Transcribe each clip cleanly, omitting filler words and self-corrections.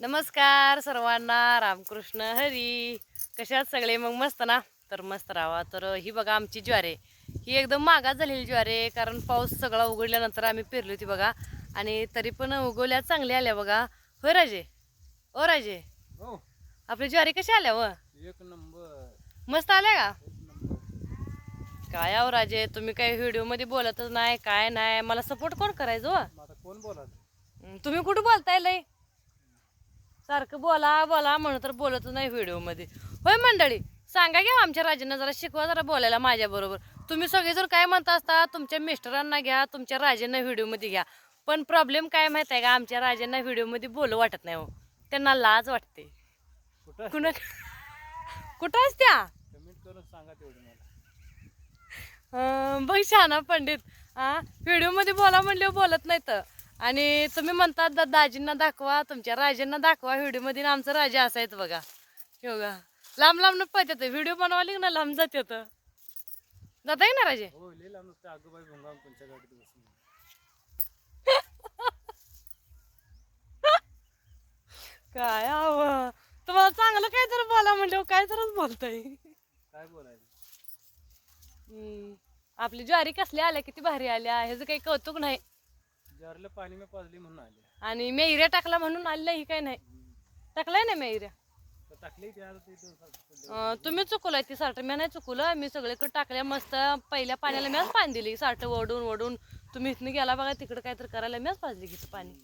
नमस्कार सर्वांना, रामकृष्ण हरी. कशात सगळे मग मस्त ना? तर मस्त राहा. तर ही बघा आमची ज्वारी, ही एकदम मागास झालेली ज्वारी, कारण पाऊस सगळा उघडल्यानंतर आम्ही पेरली होती बघा. आणि तरी पण उगवल्या चांगल्या आल्या बघा. होय राजे? ओ राजे, हो, आपली ज्वारी कशी आल्या व? एक नंबर. मस्त आल्या का? एक नंबर. काय आहो राजे, तुम्ही काही व्हिडिओ मध्ये बोलतच नाही, काय नाही. मला सपोर्ट कोण करायचं व? मग आता कोण बोलाल? तुम्ही कुठं बोलताय लय? सारखं बोला बोला म्हणून तर बोलतच नाही व्हिडिओ मध्ये. होय मंडळी, सांगा घ्या आमच्या राजांना, जरा शिकवा जरा बोलायला माझ्या बरोबर. तुम्ही सगळेजण काय म्हणता असता, तुमच्या मिस्टरांना घ्या, तुमच्या राजांना व्हिडिओ मध्ये घ्या. पण प्रॉब्लेम काय माहित आहे का, आमच्या राजांना व्हिडिओ मध्ये बोलू वाटत नाही हो. त्यांना लाज वाटते. कुठं कुणा कुठं असत्या? कमेंट करून सांगा तेवढं मला. बघ शहाणा पंडित, व्हिडिओ मध्ये बोला म्हणले बोलत नाही तर. आणि तुम्ही म्हणतात दाजींना दाखवा, तुमच्या राजांना दाखवा व्हिडिओ मध्ये. आमचं राजा असायचं बघा. हो का, लांब लांब न पळत येतं व्हिडिओ बनवाली ना, लांब जात येतं. जाता ना राजे? हो, लिहिला नुसतं आगोबाई भोंगा कोणच्या गाडीत बसून. काय हवं तुम्हाला, चांगलं काय तर बोला म्हणलं, काय तरच बोलताय. काय बोलायचं? आपली ज्वारी कसली आल्या, किती भारी आल्या, ह्याचं काही कौतुक नाही. ज्वारीला पाणी मी पाजली म्हणून आले. आणि मेहऱ्या टाकला म्हणून आलेलं ही काय नाही. टाकलाय ना मेहऱ्या? तर टाकली त्या तुम्ही चुकलाय ती साठ, मी नाही चुकलं. मी सगळीकडे टाकल्या मस्त. पहिल्या पाण्याला मीच पाणी दिली, साठ ओढून ओढून. तुम्ही इथनं गेला बघा तिकडे काहीतरी करायला, मीच पाजली की पाणी.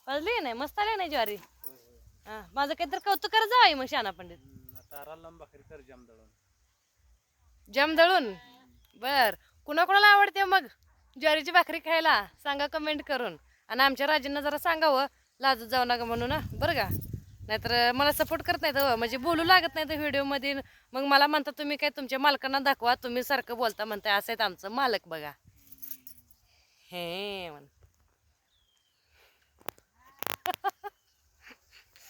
पाजली नाही? मस्त आले नाही ज्वारी. माझं काहीतरी कौतुक करत जावा मग शहाणा पंडित. तारा लांब भाकरी कर जाम दळून. जम दळून? बर, कुणाकुणाला आवडते मग ज्वारीची भाकरी खायला सांगा कमेंट करून. आणि आमच्या राजांना जरा सांगावं, लाजत जाऊ नका म्हणून ना, बरं का? नाहीतर मला सपोर्ट करत नाही तर, म्हणजे बोलू लागत नाही तर व्हिडिओ मध्ये. मग मला म्हणता तुम्ही काय तुमच्या मालकांना दाखवा, तुम्ही सारखं बोलता म्हणताय. असं आहेत आमचं मालक बघा. हे म्हण